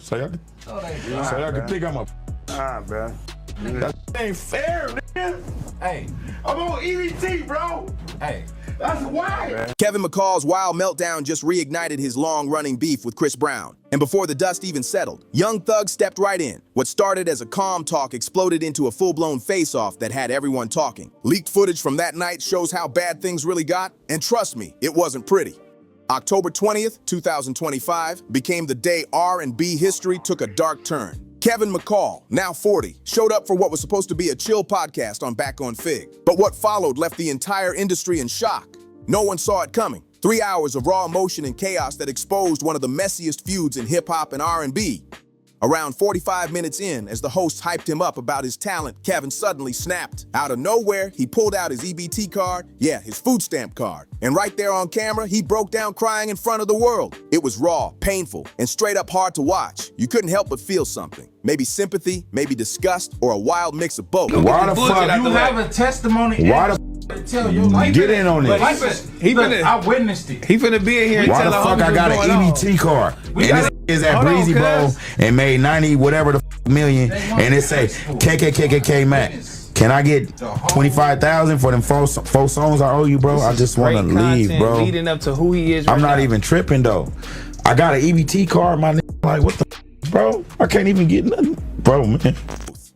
So y'all can think I'm a. Nah, bro. That ain't fair, nigga. Hey, I'm on EBT, bro. hey. That's why. Kevin McCall's wild meltdown just reignited his long-running beef with Chris Brown. And before the dust even settled, Young Thug stepped right in. What started as a calm talk exploded into a full-blown face-off that had everyone talking. Leaked footage from that night shows how bad things really got, and trust me, it wasn't pretty. October 20th, 2025, became the day R&B history took a dark turn. Kevin McCall, now 40, showed up for what was supposed to be a chill podcast on Back on Fig. But what followed left the entire industry in shock. No one saw it coming. 3 hours of raw emotion and chaos that exposed one of the messiest feuds in hip-hop and R&B. Around 45 minutes in, as the host hyped him up about his talent, Kevin suddenly snapped. Out of nowhere, he pulled out his EBT card, his food stamp card. And right there on camera, he broke down crying in front of the world. It was raw, painful, and straight up hard to watch. You couldn't help but feel something. Maybe sympathy, maybe disgust, or a wild mix of both. Why the fuck? You have a testimony. Why the tell your life. Get in on this. I witnessed it. He finna be in here and why tell the fuck I got an EBT card? And this is at Breezy Bowl and made 90 whatever the million, and it say KKKKK Mac. Can I get 25,000 for them four songs I owe you, bro? I just want to leave, bro. Leading up to who he is. I'm not even tripping though. I got an EBT card, my nigga. Like what the, bro? I can't even get nothing, bro, man.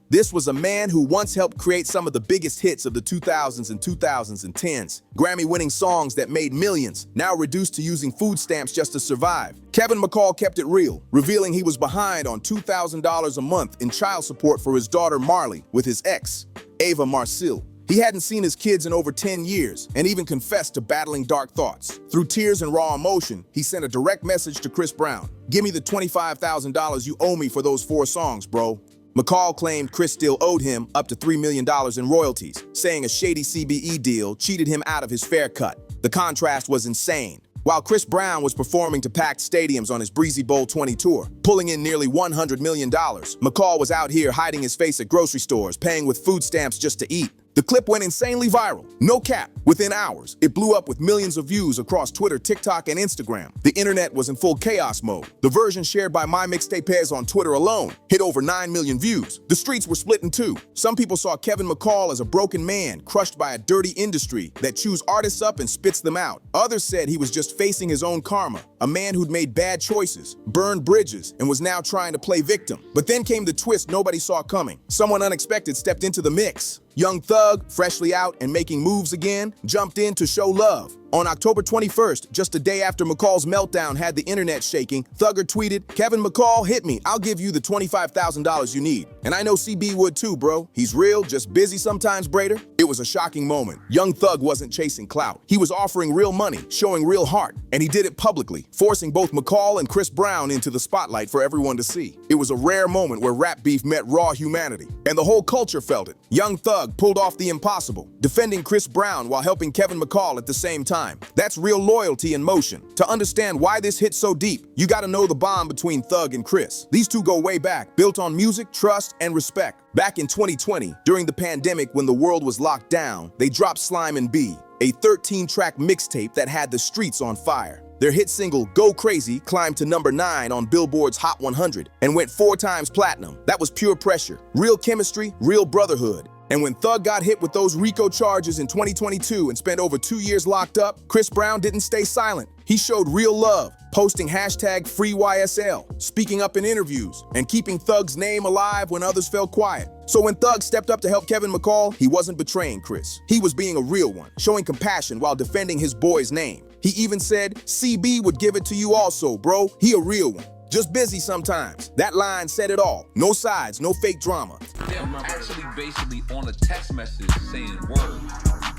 This was a man who once helped create some of the biggest hits of the 2000s and 2010s. Grammy-winning songs that made millions, now reduced to using food stamps just to survive. Kevin McCall kept it real, revealing he was behind on $2,000 a month in child support for his daughter Marley with his ex, Ava Marcille. He hadn't seen his kids in over 10 years and even confessed to battling dark thoughts. Through tears and raw emotion, he sent a direct message to Chris Brown. "Give me the $25,000 you owe me for those 4 songs, bro." McCall claimed Chris still owed him up to $3 million in royalties, saying a shady CBE deal cheated him out of his fair cut. The contrast was insane. While Chris Brown was performing to packed stadiums on his Breezy Bowl 20 tour, pulling in nearly $100 million, McCall was out here hiding his face at grocery stores, paying with food stamps just to eat. The clip went insanely viral. No cap. Within hours, it blew up with millions of views across Twitter, TikTok, and Instagram. The internet was in full chaos mode. The version shared by My Mixtape Pez on Twitter alone hit over 9 million views. The streets were split in two. Some people saw Kevin McCall as a broken man, crushed by a dirty industry that chews artists up and spits them out. Others said he was just facing his own karma, a man who'd made bad choices, burned bridges, and was now trying to play victim. But then came the twist nobody saw coming. Someone unexpected stepped into the mix. Young Thug, freshly out and making moves again, jumped in to show love. On October 21st, just a day after McCall's meltdown had the internet shaking, Thugger tweeted, "Kevin McCall, hit me. I'll give you the $25,000 you need. And I know CB would too, bro. He's real, just busy sometimes, Brader." It was a shocking moment. Young Thug wasn't chasing clout. He was offering real money, showing real heart, and he did it publicly, forcing both McCall and Chris Brown into the spotlight for everyone to see. It was a rare moment where rap beef met raw humanity, and the whole culture felt it. Young Thug pulled off the impossible, defending Chris Brown while helping Kevin McCall at the same time. That's real loyalty in motion. To understand why this hit so deep, you gotta know the bond between Thug and Chris. These two go way back, built on music, trust, and respect. Back in 2020, during the pandemic when the world was locked down, they dropped Slime and B, a 13-track mixtape that had the streets on fire. Their hit single, Go Crazy, climbed to number 9 on Billboard's Hot 100 and went 4 times platinum. That was pure pressure, real chemistry, real brotherhood. And when Thug got hit with those RICO charges in 2022 and spent over 2 years locked up, Chris Brown didn't stay silent. He showed real love, posting #FreeYSL, speaking up in interviews, and keeping Thug's name alive when others fell quiet. So when Thug stepped up to help Kevin McCall, he wasn't betraying Chris. He was being a real one, showing compassion while defending his boy's name. He even said, "CB would give it to you also, bro. He a real one. Just busy sometimes." That line said it all. No sides, no fake drama. They're actually basically on a text message saying word.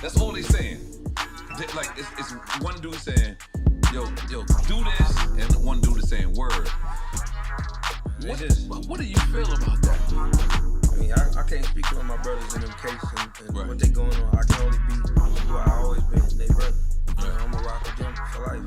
That's all they saying. Like it's one dude saying, yo, do this, and one dude is saying word. What do you feel about that? I mean, I can't speak on my brothers in them case and right. What they going on. I can only be who I always been, they brother. You know, I'm a rock with them. for life.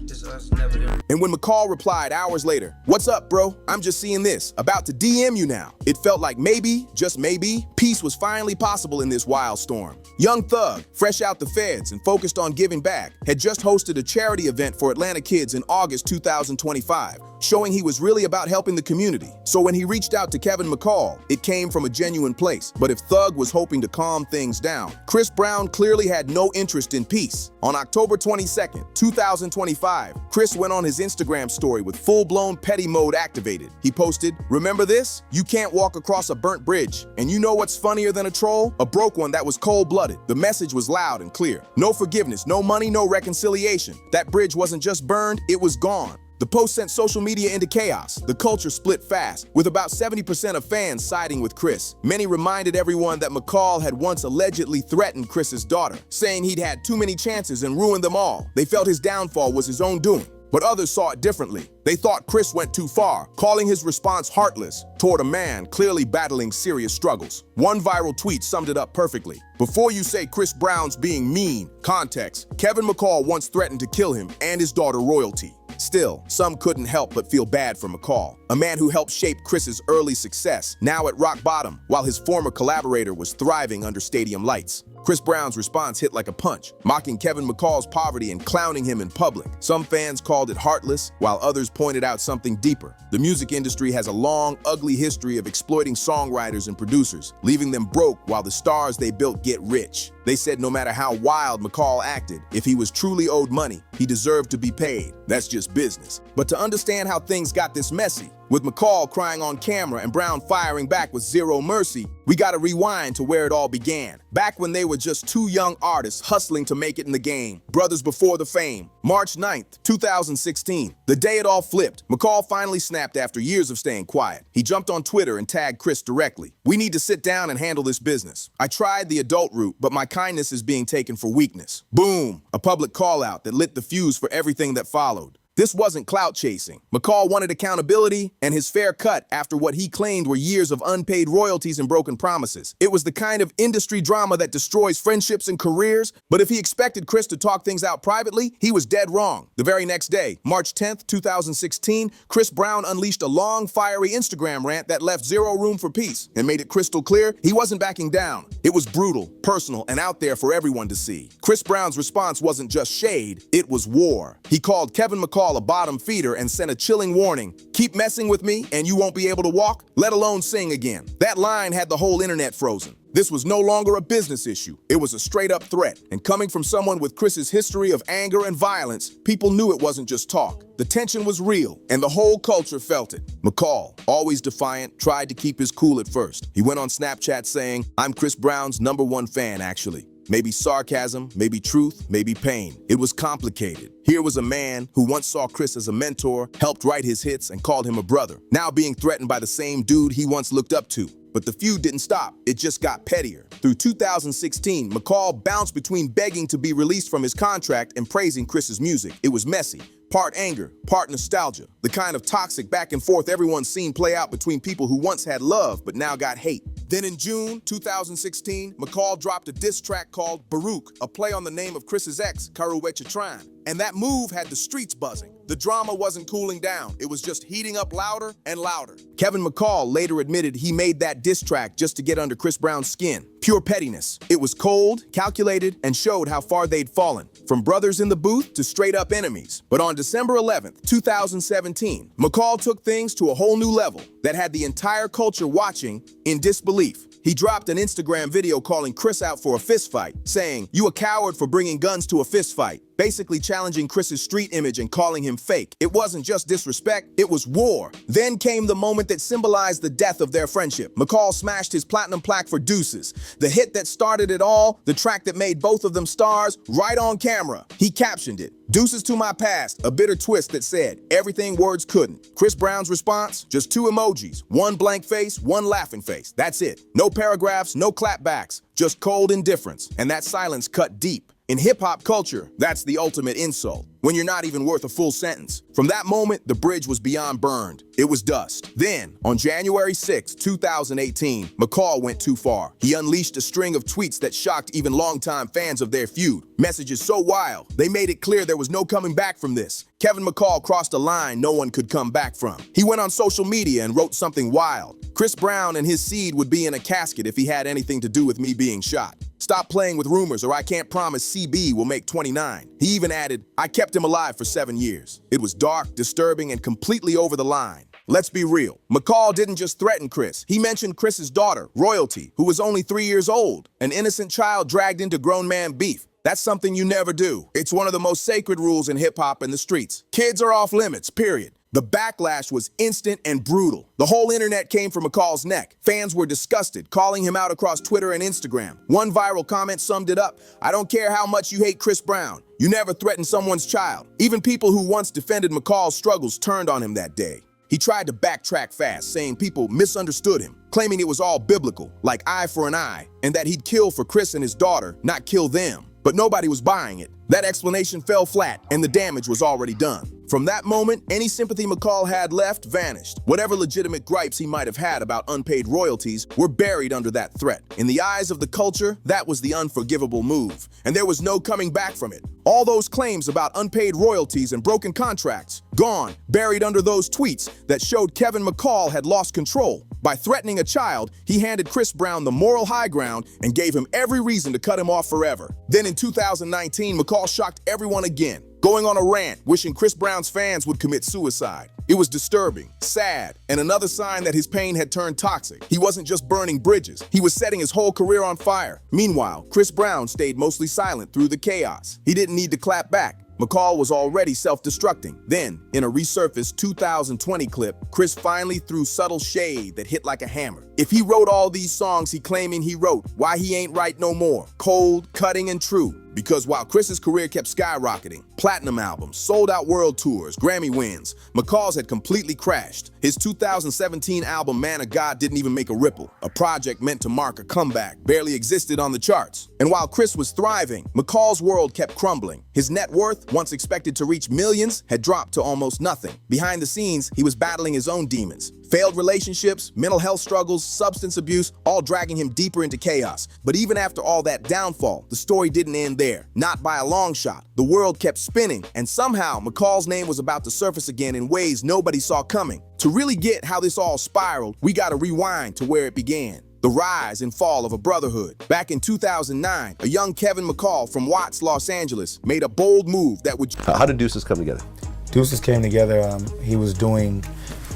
It's us, never them. And when McCall replied hours later, "What's up, bro? I'm just seeing this. About to DM you now." It felt like maybe, just maybe, peace was finally possible in this wild storm. Young Thug, fresh out the feds and focused on giving back, had just hosted a charity event for Atlanta kids in August 2025, showing he was really about helping the community. So when he reached out to Kevin McCall, it came from a genuine place. But if Thug was hoping to calm things down, Chris Brown clearly had no interest in peace. On October 22nd, 2025, Chris went on his Instagram story with full-blown petty mode activated. He posted, "Remember this? You can't walk across a burnt bridge. And you know what's funnier than a troll? A broke one that was cold-blooded." The message was loud and clear. No forgiveness, no money, no reconciliation. That bridge wasn't just burned, it was gone. The post sent social media into chaos. The culture split fast, with about 70% of fans siding with Chris. Many reminded everyone that McCall had once allegedly threatened Chris's daughter, saying he'd had too many chances and ruined them all. They felt his downfall was his own doing. But others saw it differently. They thought Chris went too far, calling his response heartless toward a man clearly battling serious struggles. One viral tweet summed it up perfectly. "Before you say Chris Brown's being mean, context, Kevin McCall once threatened to kill him and his daughter Royalty." Still, some couldn't help but feel bad for McCall, a man who helped shape Chris's early success, now at rock bottom, while his former collaborator was thriving under stadium lights. Chris Brown's response hit like a punch, mocking Kevin McCall's poverty and clowning him in public. Some fans called it heartless, while others pointed out something deeper. The music industry has a long, ugly history of exploiting songwriters and producers, leaving them broke while the stars they built get rich. They said no matter how wild McCall acted, if he was truly owed money, he deserved to be paid. That's just business. But to understand how things got this messy, with McCall crying on camera and Brown firing back with zero mercy, we gotta rewind to where it all began. Back when they were just two young artists hustling to make it in the game, brothers before the fame. March 9th, 2016, the day it all flipped. McCall finally snapped after years of staying quiet. He jumped on Twitter and tagged Chris directly. "We need to sit down and handle this business. I tried the adult route, but my kindness is being taken for weakness." Boom! A public call out that lit the fuse for everything that followed. This wasn't clout chasing. McCall wanted accountability and his fair cut after what he claimed were years of unpaid royalties and broken promises. It was the kind of industry drama that destroys friendships and careers, but if he expected Chris to talk things out privately, he was dead wrong. The very next day, March 10th, 2016, Chris Brown unleashed a long, fiery Instagram rant that left zero room for peace and made it crystal clear he wasn't backing down. It was brutal, personal, and out there for everyone to see. Chris Brown's response wasn't just shade, it was war. He called Kevin McCall a bottom feeder and sent a chilling warning. "Keep messing with me and you won't be able to walk, let alone sing again." That line had the whole internet frozen. This was no longer a business issue. It was a straight-up threat. And coming from someone with Chris's history of anger and violence, people knew it wasn't just talk. The tension was real, and the whole culture felt it. McCall, always defiant, tried to keep his cool at first. He went on Snapchat saying, "I'm Chris Brown's #1 fan, actually." Maybe sarcasm, maybe truth, maybe pain. It was complicated. Here was a man who once saw Chris as a mentor, helped write his hits, and called him a brother, now being threatened by the same dude he once looked up to. But the feud didn't stop, it just got pettier. Through 2016, McCall bounced between begging to be released from his contract and praising Chris's music. It was messy. Part anger, part nostalgia. The kind of toxic back and forth everyone's seen play out between people who once had love but now got hate. Then in June 2016, McCall dropped a diss track called Baruch, a play on the name of Chris's ex, Karuwechatran. And that move had the streets buzzing. The drama wasn't cooling down, it was just heating up louder and louder. Kevin McCall later admitted he made that diss track just to get under Chris Brown's skin. Pure pettiness. It was cold, calculated, and showed how far they'd fallen, from brothers in the booth to straight-up enemies. But on December 11th, 2017, McCall took things to a whole new level that had the entire culture watching in disbelief. He dropped an Instagram video calling Chris out for a fistfight, saying, "You a coward for bringing guns to a fistfight," basically challenging Chris's street image and calling him fake. It wasn't just disrespect, it was war. Then came the moment that symbolized the death of their friendship. McCall smashed his platinum plaque for Deuces, the hit that started it all, the track that made both of them stars, right on camera. He captioned it, "Deuces to my past," a bitter twist that said everything words couldn't. Chris Brown's response? Just two emojis, one blank face, one laughing face. That's it. No paragraphs, no clapbacks, just cold indifference. And that silence cut deep. In hip-hop culture, that's the ultimate insult, when you're not even worth a full sentence. From that moment, the bridge was beyond burned. It was dust. Then, on January 6, 2018, McCall went too far. He unleashed a string of tweets that shocked even longtime fans of their feud. Messages so wild, they made it clear there was no coming back from this. Kevin McCall crossed a line no one could come back from. He went on social media and wrote something wild. Chris Brown and his seed would be in a casket if he had anything to do with me being shot. Stop playing with rumors or I can't promise CB will make 29. He even added, I kept him alive for 7 years. It was dark, disturbing, and completely over the line. Let's be real. McCall didn't just threaten Chris. He mentioned Chris's daughter, Royalty, who was only 3 years old, an innocent child dragged into grown man beef. That's something you never do. It's one of the most sacred rules in hip-hop and the streets. Kids are off limits, period. The backlash was instant and brutal. The whole internet came for McCall's neck. Fans were disgusted, calling him out across Twitter and Instagram. One viral comment summed it up. I don't care how much you hate Chris Brown. You never threatened someone's child. Even people who once defended McCall's struggles turned on him that day. He tried to backtrack fast, saying people misunderstood him, claiming it was all biblical, like eye for an eye, and that he'd kill for Chris and his daughter, not kill them. But nobody was buying it. That explanation fell flat, and the damage was already done. From that moment, any sympathy McCall had left vanished. Whatever legitimate gripes he might have had about unpaid royalties were buried under that threat. In the eyes of the culture, that was the unforgivable move, and there was no coming back from it. All those claims about unpaid royalties and broken contracts, gone, buried under those tweets that showed Kevin McCall had lost control. By threatening a child, he handed Chris Brown the moral high ground and gave him every reason to cut him off forever. Then in 2019, McCall shocked everyone again, going on a rant, wishing Chris Brown's fans would commit suicide. It was disturbing, sad, and another sign that his pain had turned toxic. He wasn't just burning bridges, he was setting his whole career on fire. Meanwhile, Chris Brown stayed mostly silent through the chaos. He didn't need to clap back. McCall was already self-destructing. Then, in a resurfaced 2020 clip, Chris finally threw subtle shade that hit like a hammer. If he wrote all these songs he claiming he wrote, why he ain't write no more? Cold, cutting, and true. Because while Chris's career kept skyrocketing, platinum albums, sold-out world tours, Grammy wins, McCall's had completely crashed. His 2017 album Man of God didn't even make a ripple. A project meant to mark a comeback barely existed on the charts. And while Chris was thriving, McCall's world kept crumbling. His net worth, once expected to reach millions, had dropped to almost nothing. Behind the scenes, he was battling his own demons. Failed relationships, mental health struggles, substance abuse, all dragging him deeper into chaos. But even after all that downfall, the story didn't end there. Not by a long shot. The world kept spinning, and somehow McCall's name was about to surface again in ways nobody saw coming. To really get how this all spiraled, we gotta rewind to where it began. The rise and fall of a brotherhood. Back in 2009, a young Kevin McCall from Watts, Los Angeles, made a bold move that would... How did Deuces come together? Deuces came together, he was doing...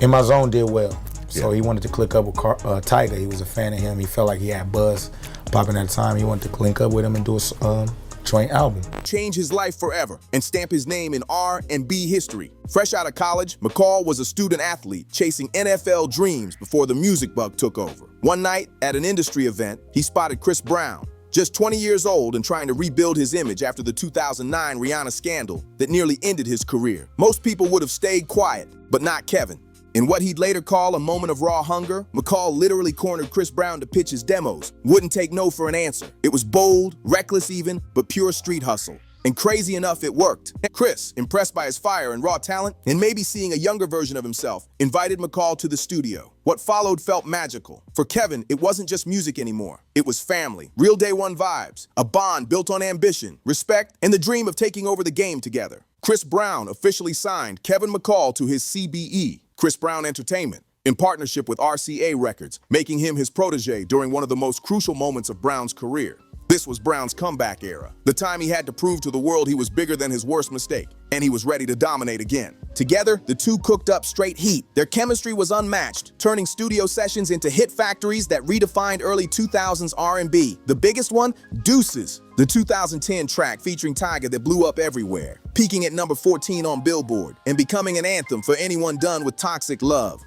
In My Zone did well, so he wanted to click up with Tiger. He was a fan of him. He felt like he had buzz popping at the time. He wanted to link up with him and do a joint album. Change his life forever and stamp his name in R&B history. Fresh out of college, McCall was a student athlete chasing NFL dreams before the music bug took over. One night, at an industry event, he spotted Chris Brown, just 20 years old and trying to rebuild his image after the 2009 Rihanna scandal that nearly ended his career. Most people would have stayed quiet, but not Kevin. In what he'd later call a moment of raw hunger, McCall literally cornered Chris Brown to pitch his demos. Wouldn't take no for an answer. It was bold, reckless even, but pure street hustle. And crazy enough, it worked. Chris, impressed by his fire and raw talent, and maybe seeing a younger version of himself, invited McCall to the studio. What followed felt magical. For Kevin, it wasn't just music anymore. It was family, real day one vibes, a bond built on ambition, respect, and the dream of taking over the game together. Chris Brown officially signed Kevin McCall to his CBE, Chris Brown Entertainment, in partnership with RCA Records, making him his protege during one of the most crucial moments of Brown's career. This was Brown's comeback era, the time he had to prove to the world he was bigger than his worst mistake, and he was ready to dominate again. Together, the two cooked up straight heat. Their chemistry was unmatched, turning studio sessions into hit factories that redefined early 2000s R&B. The biggest one, Deuces, the 2010 track featuring Tiger that blew up everywhere, peaking at number 14 on Billboard and becoming an anthem for anyone done with toxic love.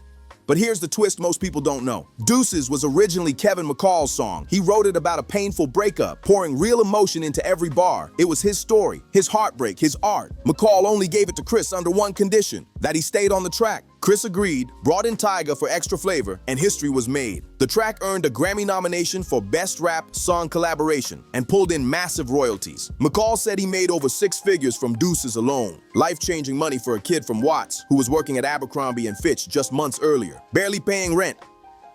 But here's the twist most people don't know. Deuces was originally Kevin McCall's song. He wrote it about a painful breakup, pouring real emotion into every bar. It was his story, his heartbreak, his art. McCall only gave it to Chris under one condition, that he stayed on the track. Chris agreed, brought in Tyga for extra flavor, and history was made. The track earned a Grammy nomination for Best Rap Song Collaboration and pulled in massive royalties. McCall said he made over 6 figures from Deuces alone. Life-changing money for a kid from Watts who was working at Abercrombie & Fitch just months earlier, barely paying rent.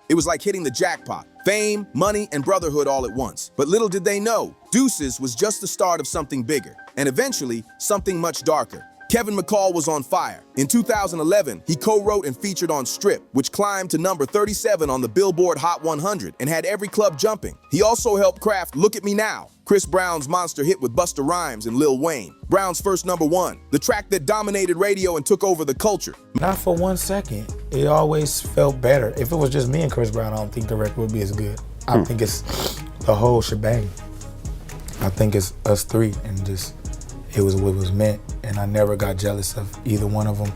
It was like hitting the jackpot. Fame, money, and brotherhood all at once. But little did they know, Deuces was just the start of something bigger, and eventually, something much darker. Kevin McCall was on fire. In 2011, he co-wrote and featured on Strip, which climbed to number 37 on the Billboard Hot 100 and had every club jumping. He also helped craft Look at Me Now, Chris Brown's monster hit with Busta Rhymes and Lil Wayne, Brown's first #1, the track that dominated radio and took over the culture. Not for 1 second. It always felt better. If it was just me and Chris Brown, I don't think the record would be as good. I think it's the whole shebang. I think it's us three, and just it was what was meant, and I never got jealous of either one of them.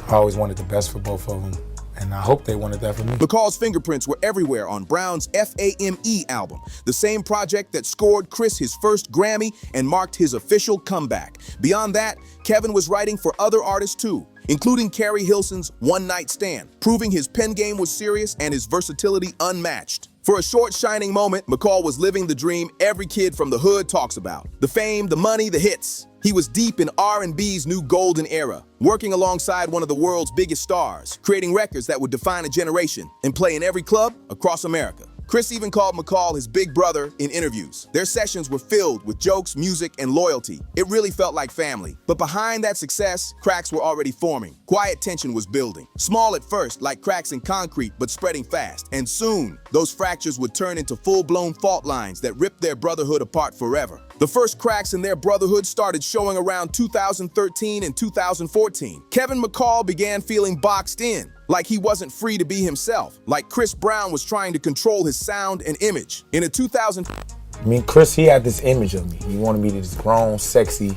I always wanted the best for both of them, and I hope they wanted that for me. McCall's fingerprints were everywhere on Brown's FAME album, the same project that scored Chris his first Grammy and marked his official comeback. Beyond that, Kevin was writing for other artists too, including Carrie Hilson's One Night Stand, proving his pen game was serious and his versatility unmatched. For a short, shining moment, McCall was living the dream every kid from the hood talks about. The fame, the money, the hits. He was deep in R&B's new golden era, working alongside one of the world's biggest stars, creating records that would define a generation and play in every club across America. Chris even called McCall his big brother in interviews. Their sessions were filled with jokes, music, and loyalty. It really felt like family. But behind that success, cracks were already forming. Quiet tension was building. Small at first, like cracks in concrete, but spreading fast. And soon, those fractures would turn into full-blown fault lines that ripped their brotherhood apart forever. The first cracks in their brotherhood started showing around 2013 and 2014. Kevin McCall began feeling boxed in, like he wasn't free to be himself, like Chris Brown was trying to control his sound and image. In a 2000... I mean, Chris, he had this image of me. He wanted me to just grown, sexy,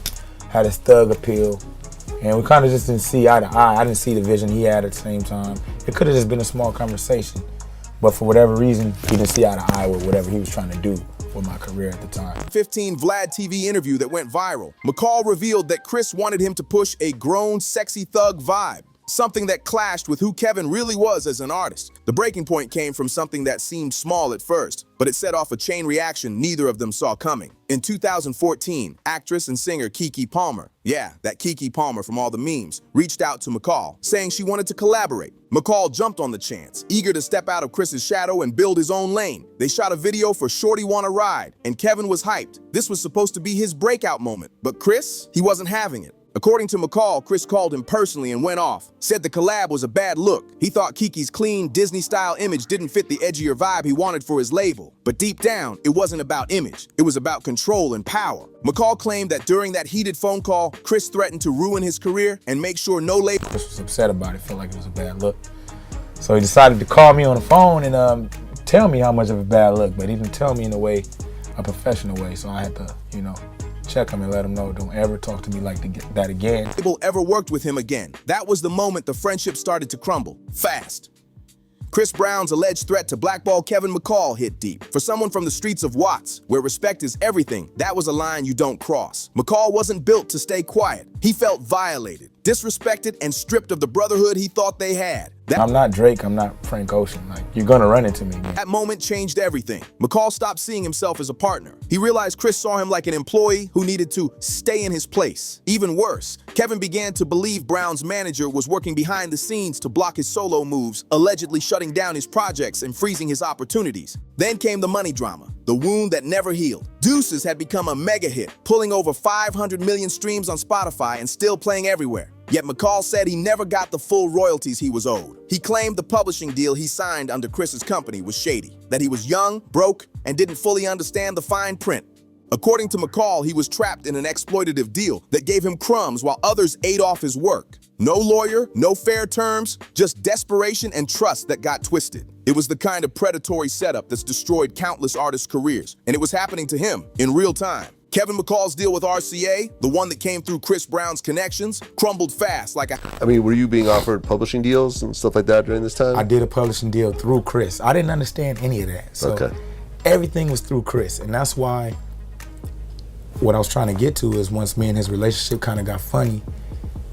had his thug appeal, and we kind of just didn't see eye to eye. I didn't see the vision he had at the same time. It could have just been a small conversation, but for whatever reason, he didn't see eye to eye with whatever he was trying to do with my career at the time. 15 Vlad TV interview that went viral. McCall revealed that Chris wanted him to push a grown, sexy thug vibe, something that clashed with who Kevin really was as an artist. The breaking point came from something that seemed small at first, but it set off a chain reaction neither of them saw coming. In 2014, actress and singer Keke Palmer, yeah, that Keke Palmer from all the memes, reached out to McCall, saying she wanted to collaborate. McCall jumped on the chance, eager to step out of Chris's shadow and build his own lane. They shot a video for Shorty Wanna Ride, and Kevin was hyped. This was supposed to be his breakout moment, but Chris, he wasn't having it. According to McCall, Chris called him personally and went off, said the collab was a bad look. He thought Keke's clean, Disney-style image didn't fit the edgier vibe he wanted for his label. But deep down, it wasn't about image. It was about control and power. McCall claimed that during that heated phone call, Chris threatened to ruin his career and make sure no label... Chris was upset about it, felt like it was a bad look. So he decided to call me on the phone and tell me how much of a bad look, but he didn't tell me in a professional way, so I had to, check him and let him know, don't ever talk to me like that again. Label ever worked with him again. That was the moment the friendship started to crumble, fast. Chris Brown's alleged threat to blackball Kevin McCall hit deep. For someone from the streets of Watts, where respect is everything, that was a line you don't cross. McCall wasn't built to stay quiet. He felt violated, disrespected, and stripped of the brotherhood he thought they had. I'm not Drake, I'm not Frank Ocean. Like, you're gonna run into me again. That moment changed everything. McCall stopped seeing himself as a partner. He realized Chris saw him like an employee who needed to stay in his place. Even worse, Kevin began to believe Brown's manager was working behind the scenes to block his solo moves, allegedly shutting down his projects and freezing his opportunities. Then came the money drama, the wound that never healed. Deuces had become a mega hit, pulling over 500 million streams on Spotify and still playing everywhere. Yet McCall said he never got the full royalties he was owed. He claimed the publishing deal he signed under Chris's company was shady, that he was young, broke, and didn't fully understand the fine print. According to McCall, he was trapped in an exploitative deal that gave him crumbs while others ate off his work. No lawyer, no fair terms, just desperation and trust that got twisted. It was the kind of predatory setup that's destroyed countless artists' careers, and it was happening to him in real time. Kevin McCall's deal with RCA, the one that came through Chris Brown's connections, crumbled fast like a... I mean, were you being offered publishing deals and stuff like that during this time? I did a publishing deal through Chris. I didn't understand any of that. So everything was through Chris. And that's why what I was trying to get to is once me and his relationship kind of got funny,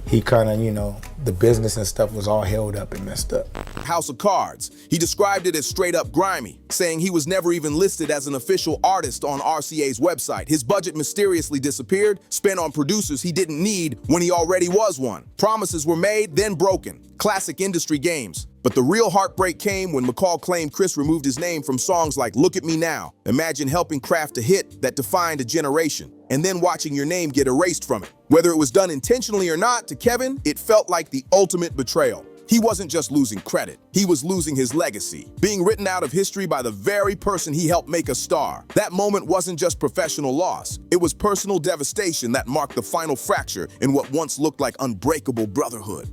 he kind of, the business and stuff was all held up and messed up. House of Cards. He described it as straight up grimy, saying he was never even listed as an official artist on RCA's website. His budget mysteriously disappeared, spent on producers he didn't need when he already was one. Promises were made, then broken. Classic industry games. But the real heartbreak came when McCall claimed Chris removed his name from songs like Look at Me Now. Imagine helping craft a hit that defined a generation, and then watching your name get erased from it. Whether it was done intentionally or not, to Kevin, it felt like the ultimate betrayal. He wasn't just losing credit, he was losing his legacy, being written out of history by the very person he helped make a star. That moment wasn't just professional loss, it was personal devastation that marked the final fracture in what once looked like unbreakable brotherhood.